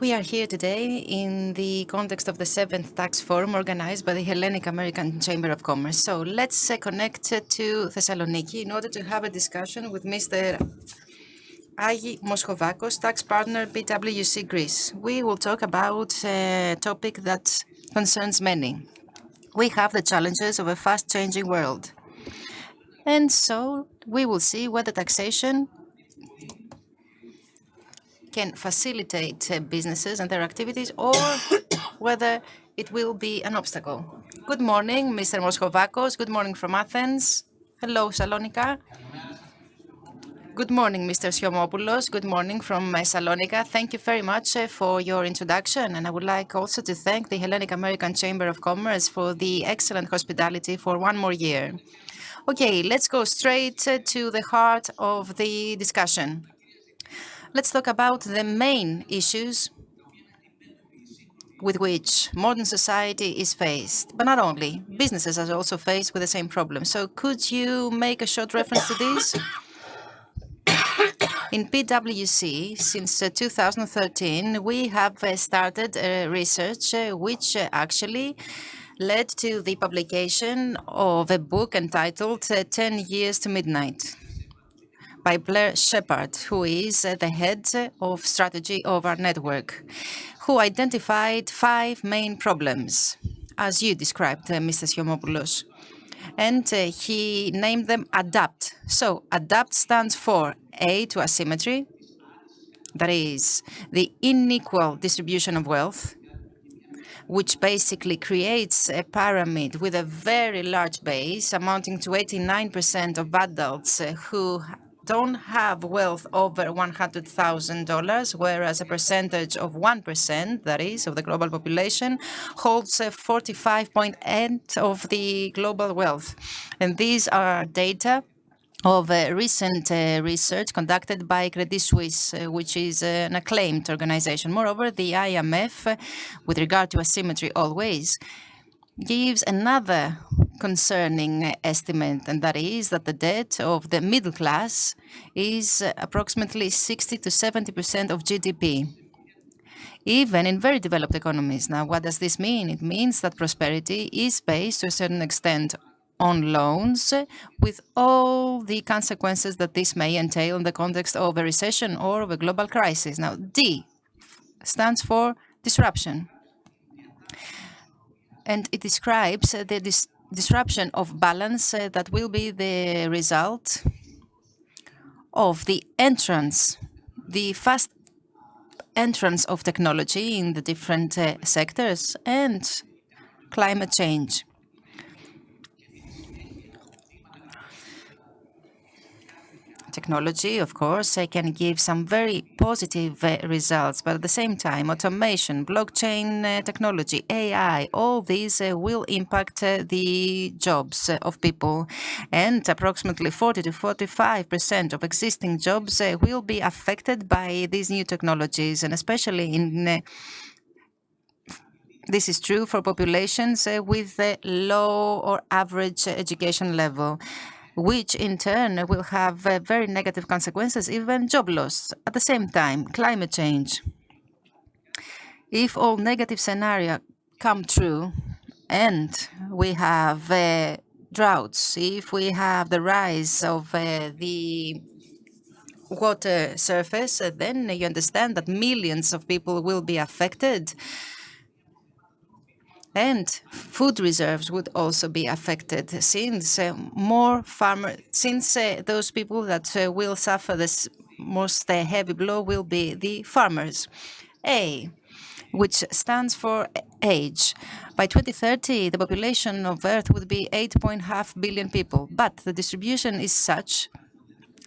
We are here today in the context of the 7th Tax Forum organized by the Hellenic American Chamber of Commerce. So let's connect to Thessaloniki in order to have a discussion with Mr. Agis Moschovakos, tax partner PwC Greece. We will talk about a topic that concerns many. We have the challenges of a fast-changing world. And so we will see whether taxation can facilitate businesses and their activities or whether it will be an obstacle. Good morning, Mr. Moschovakos. Good morning from Athens. Hello, Salonika. Good morning, Mr. Siomopoulos. Good morning from Salonika. Thank you very much for your introduction. And I would like also to thank the Hellenic American Chamber of Commerce for the excellent hospitality for one more year. Okay, let's go straight to the heart of the discussion. Let's talk about the main issues with which modern society is faced. But not only, businesses are also faced with the same problem. So could you make a short reference to this? In PwC, since 2013, we have started research which actually led to the publication of a book entitled 10 Years to Midnight by Blair Shepard, who is the head of strategy of our network, who identified 5 main problems, as you described, Mr. Siomopoulos. And he named them ADAPT. So ADAPT stands for A, to asymmetry, that is the unequal distribution of wealth, which basically creates a pyramid with a very large base amounting to 89% of adults who don't have wealth over $100,000, whereas a percentage of 1%, that is, of the global population, holds 45.8% of the global wealth. And these are data of recent research conducted by Credit Suisse, which is an acclaimed organization. Moreover, the IMF, with regard to asymmetry always, gives another concerning estimate, and that is that the debt of the middle class is approximately 60 to 70% of GDP, even in very developed economies. Now, what does this mean? It means that prosperity is based to a certain extent on loans, with all the consequences that this may entail in the context of a recession or of a global crisis. Now, D stands for disruption. And it describes the disruption of balance that will be the result of the entrance, the fast entrance of technology in the different sectors and climate change. Technology, of course, can give some very positive results, but at the same time, automation, blockchain technology, AI, all these will impact the jobs of people, and approximately 40 to 45% of existing jobs will be affected by these new technologies, and especially in this is true for populations with a low or average education level, which in turn will have very negative consequences, even job loss. At the same time, climate change. If all negative scenarios come true and we have droughts, if we have the rise of the water surface, then you understand that millions of people will be affected. And food reserves would also be affected, since those people that will suffer this most heavy blow will be the farmers. A, which stands for age. By 2030, the population of Earth would be 8.5 billion people, but the distribution is such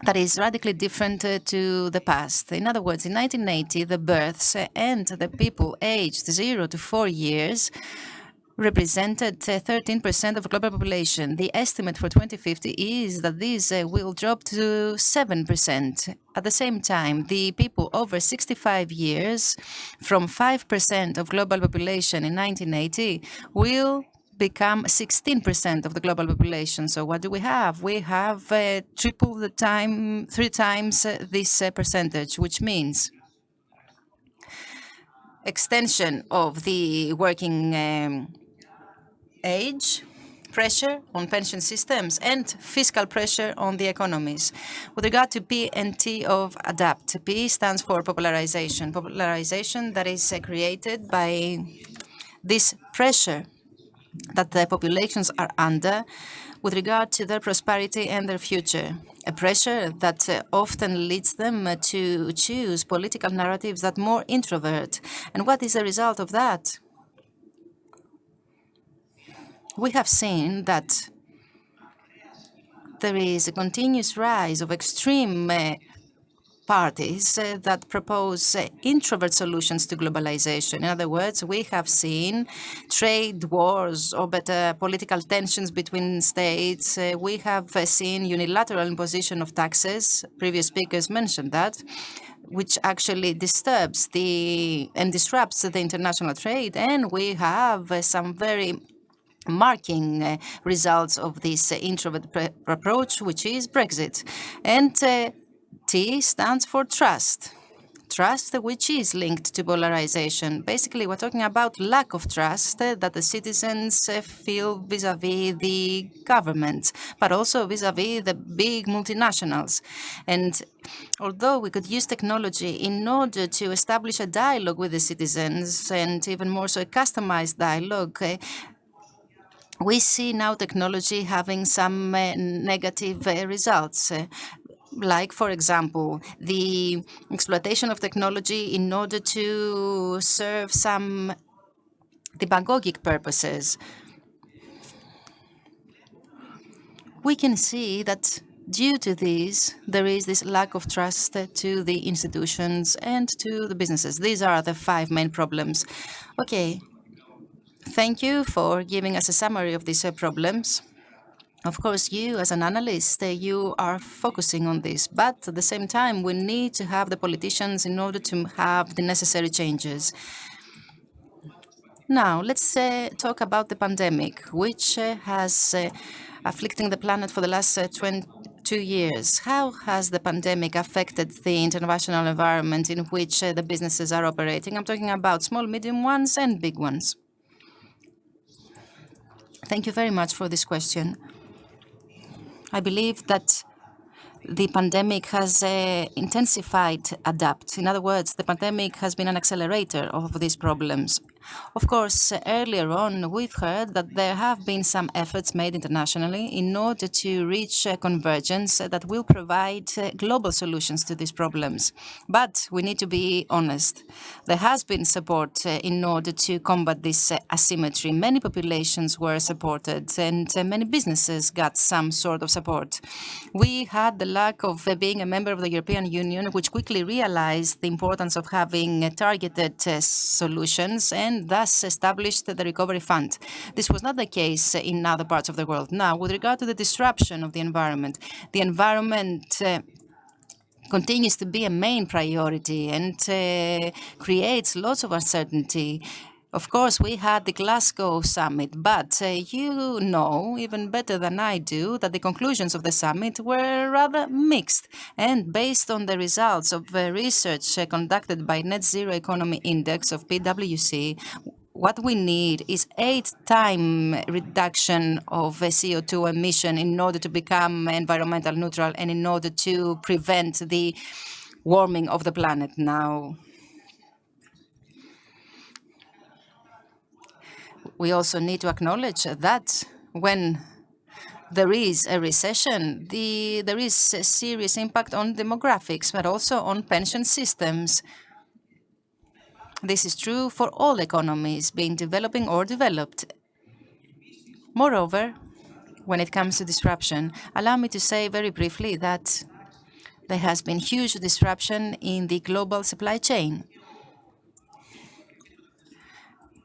that is radically different to the past. In other words, in 1980, the births and the people aged 0 to 4 years represented 13% of the global population. The estimate for 2050 is that these will drop to 7%. At the same time, the people over 65 years, from 5% of global population in 1980, will become 16% of the global population. So what do we have? We have triple the time, 3 times this percentage, which means extension of the working age, pressure on pension systems, and fiscal pressure on the economies. With regard to P and T of ADAPT, P stands for popularization. Popularization that is created by this pressure that the populations are under with regard to their prosperity and their future. A pressure that often leads them to choose political narratives that more introvert. And what is the result of that? We have seen that there is a continuous rise of extreme parties that propose introvert solutions to globalization. In other words, we have seen trade wars or better political tensions between states. We have seen unilateral imposition of taxes. Previous speakers mentioned that, which actually disturbs and disrupts the international trade. And we have some very marking results of this introvert approach, which is Brexit. And T stands for trust. Trust, which is linked to polarization. Basically, we're talking about lack of trust that the citizens feel vis-à-vis the government, but also vis-à-vis the big multinationals. And although we could use technology in order to establish a dialogue with the citizens, and even more so a customized dialogue, we see now technology having some negative results. Like, for example, the exploitation of technology in order to serve some demagogic purposes. We can see that due to this, there is this lack of trust to the institutions and to the businesses. These are the 5 main problems. Okay. Thank you for giving us a summary of these problems. Of course, you as an analyst, you are focusing on this, but at the same time, we need to have the politicians in order to have the necessary changes. Now, let's talk about the pandemic, which has afflicting the planet for the last 22 years. How has the pandemic affected the international environment in which the businesses are operating? I'm talking about small, medium ones and big ones. Thank you very much for this question. I believe that the pandemic has intensified ADAPT. In other words, the pandemic has been an accelerator of these problems. Of course, earlier on, we've heard that there have been some efforts made internationally in order to reach convergence that will provide global solutions to these problems. But we need to be honest. There has been support in order to combat this asymmetry. Many populations were supported, and many businesses got some sort of support. We had the lack of being a member of the European Union, which quickly realized the importance of having targeted solutions and thus established the Recovery Fund. This was not the case in other parts of the world. Now, with regard to the disruption of the environment continues to be a main priority and creates lots of uncertainty. Of course, we had the Glasgow summit, but you know even better than I do that the conclusions of the summit were rather mixed. And based on the results of research conducted by Net Zero Economy Index of PwC, what we need is 8-time reduction of CO2 emission in order to become environmental neutral and in order to prevent the warming of the planet now. We also need to acknowledge that when there is a recession, there is a serious impact on demographics, but also on pension systems. This is true for all economies, being developing or developed. Moreover, when it comes to disruption, allow me to say very briefly that there has been huge disruption in the global supply chain.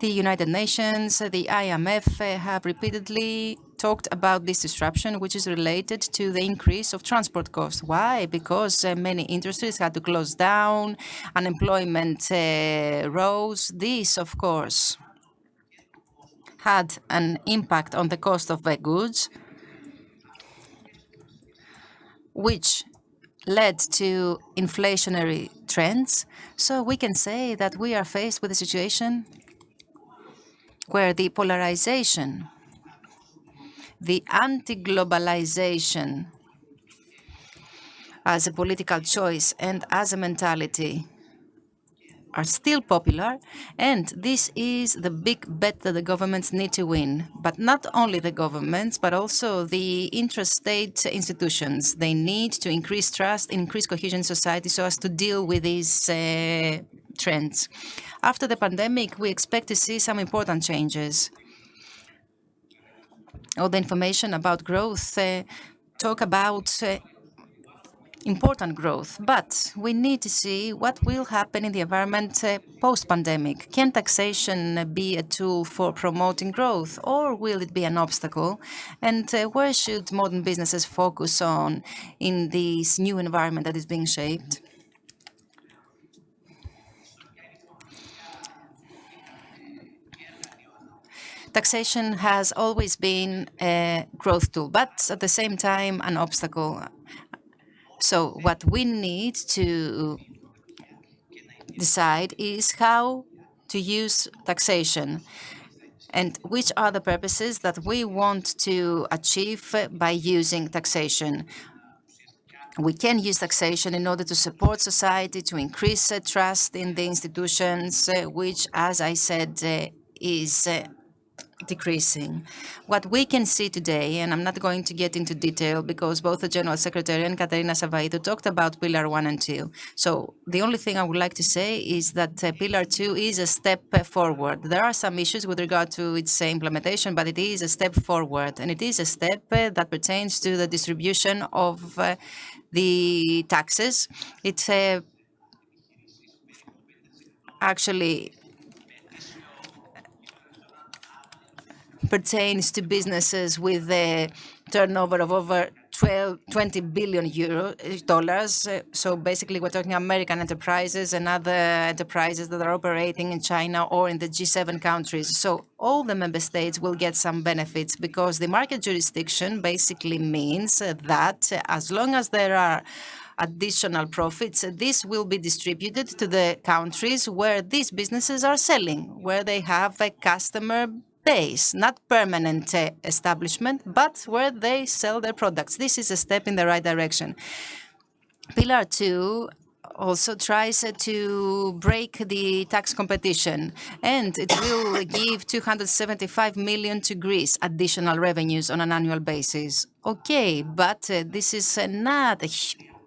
The United Nations, the IMF have repeatedly talked about this disruption, which is related to the increase of transport costs. Why? Because many industries had to close down, unemployment rose. This, of course, had an impact on the cost of the goods, which led to inflationary trends. So we can say that we are faced with a situation where the polarization, the anti-globalization as a political choice and as a mentality are still popular, and this is the big bet that the governments need to win. But not only the governments, but also the intrastate institutions. They need to increase trust, increase cohesion in society so as to deal with these trends. After the pandemic, we expect to see some important changes. All the information about growth talk about important growth, but we need to see what will happen in the environment post-pandemic. Can taxation be a tool for promoting growth, or will it be an obstacle? And where should modern businesses focus on in this new environment that is being shaped? Taxation has always been a growth tool, but at the same time, an obstacle. So what we need to decide is how to use taxation and which are the purposes that we want to achieve by using taxation. We can use taxation in order to support society, to increase trust in the institutions, which, as I said, is decreasing. What we can see today, and I'm not going to get into detail because both the General Secretary and Katerina Savvaidou talked about Pillar 1 and 2. So the only thing I would like to say is that Pillar 2 is a step forward. There are some issues with regard to its implementation, but it is a step forward, and it is a step that pertains to the distribution of the taxes. It actually pertains to businesses with a turnover of over $20 billion. So basically, we're talking American enterprises and other enterprises that are operating in China or in the G7 countries. So all the member states will get some benefits because the market jurisdiction basically means that as long as there are additional profits, this will be distributed to the countries where these businesses are selling, where they have a customer base, not permanent establishment, but where they sell their products. This is a step in the right direction. Pillar 2 also tries to break the tax competition, and it will give 275 million to Greece additional revenues on an annual basis. Okay, but this is not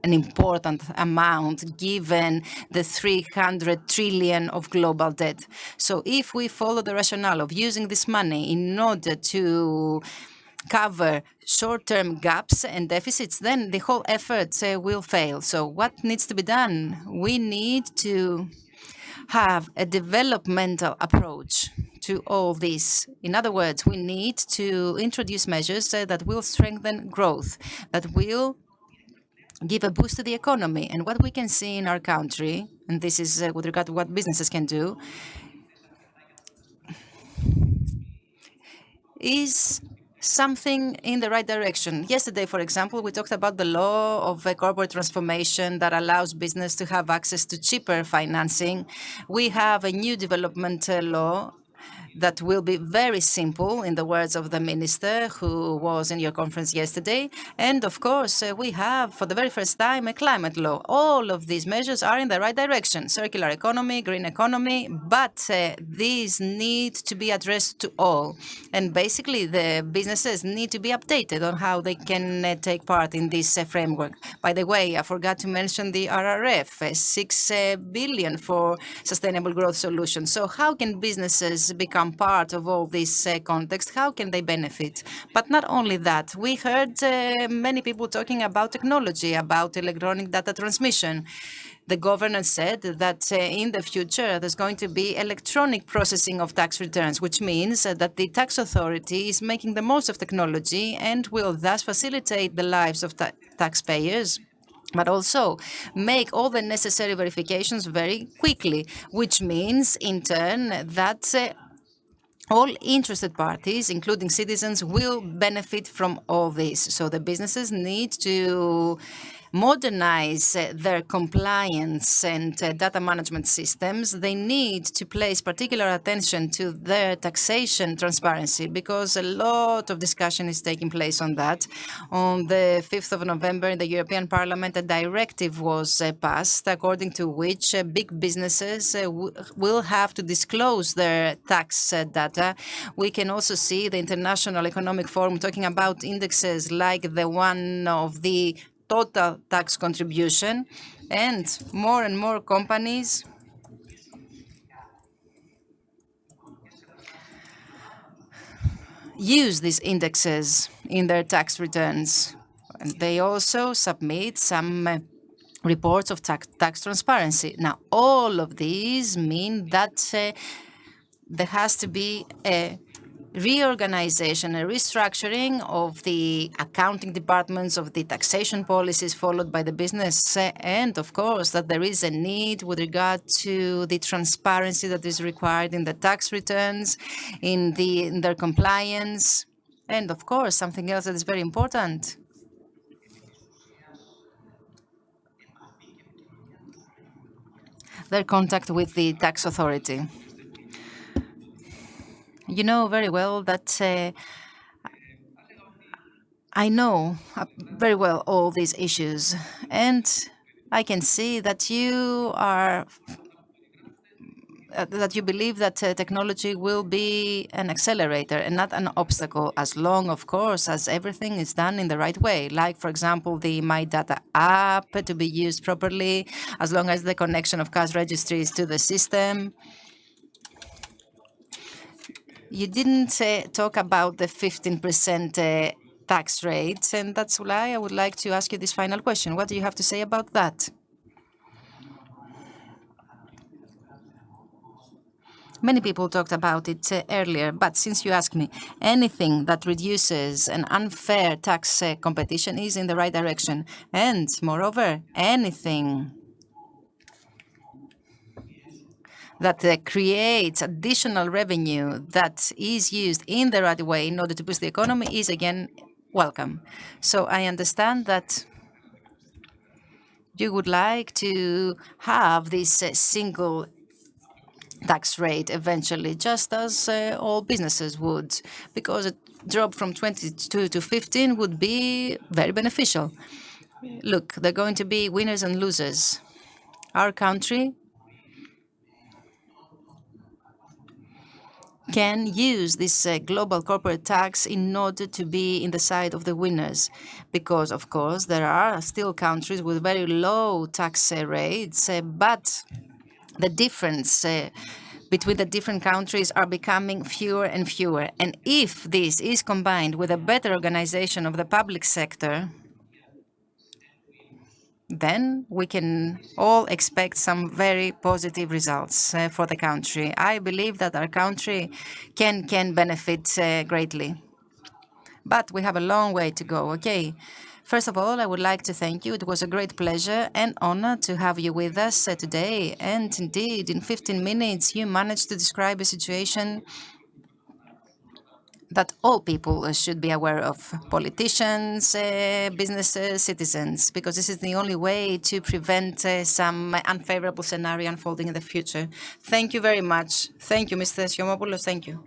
an important amount given the 300 trillion of global debt. So if we follow the rationale of using this money in order to cover short-term gaps and deficits, then the whole effort will fail. So what needs to be done? We need to have a developmental approach to all this. In other words, we need to introduce measures that will strengthen growth, that will give a boost to the economy. And what we can see in our country, and this is with regard to what businesses can do, is something in the right direction. Yesterday, for example, we talked about the law of corporate transformation that allows business to have access to cheaper financing. We have a new development law that will be very simple, in the words of the minister who was in your conference yesterday. And of course, we have, for the very first time, a climate law. All of these measures are in the right direction: circular economy, green economy, but these need to be addressed to all. And basically, the businesses need to be updated on how they can take part in this framework. By the way, I forgot to mention the RRF, 6 billion for sustainable growth solutions. So how can businesses become part of all this context? How can they benefit? But not only that, we heard many people talking about technology, about electronic data transmission. The governor said that in the future there's going to be electronic processing of tax returns, which means that the tax authority is making the most of technology and will thus facilitate the lives of taxpayers, but also make all the necessary verifications very quickly, which means in turn that all interested parties, including citizens, will benefit from all this. So the businesses need to modernize their compliance and data management systems, they need to place particular attention to their taxation transparency, because a lot of discussion is taking place on that. On the 5th of November in the European Parliament, a directive was passed according to which big businesses will have to disclose their tax data. We can also see the International Economic Forum talking about indexes like the one of the total tax contribution, and more companies use these indexes in their tax returns. And they also submit some reports of tax transparency. Now, all of these mean that there has to be a reorganization, a restructuring of the accounting departments, of the taxation policies followed by the business, and of course that there is a need with regard to the transparency that is required in the tax returns, in their compliance, and of course something else that is very important: their contact with the tax authority. You know very well that I know very well all these issues, and I can see that you are that you believe that technology will be an accelerator and not an obstacle, as long, of course, as everything is done in the right way. Like, for example, the My Data app to be used properly, as long as the connection of cash registries to the system. You didn't talk about the 15% tax rate, and that's why I would like to ask you this final question. What do you have to say about that? Many people talked about it earlier, but since you asked me, anything that reduces an unfair tax competition is in the right direction. And moreover, anything that creates additional revenue that is used in the right way in order to boost the economy is again welcome. So I understand that you would like to have this single tax rate eventually, just as all businesses would, because a drop from 22 to 15 would be very beneficial. Look, there are going to be winners and losers. Our country can use this global corporate tax in order to be in the side of the winners, because, of course, there are still countries with very low tax rates, but the difference between the different countries are becoming fewer and fewer. And if this is combined with a better organization of the public sector, then we can all expect some very positive results for the country. I believe that our country can benefit greatly. But we have a long way to go, okay? First of all, I would like to thank you. It was a great pleasure and honor to have you with us today. And indeed, in 15 minutes, you managed to describe a situation that all people should be aware of: politicians, businesses, citizens, because this is the only way to prevent some unfavorable scenario unfolding in the future. Thank you very much. Thank you, Mr. Siomopoulos. Thank you.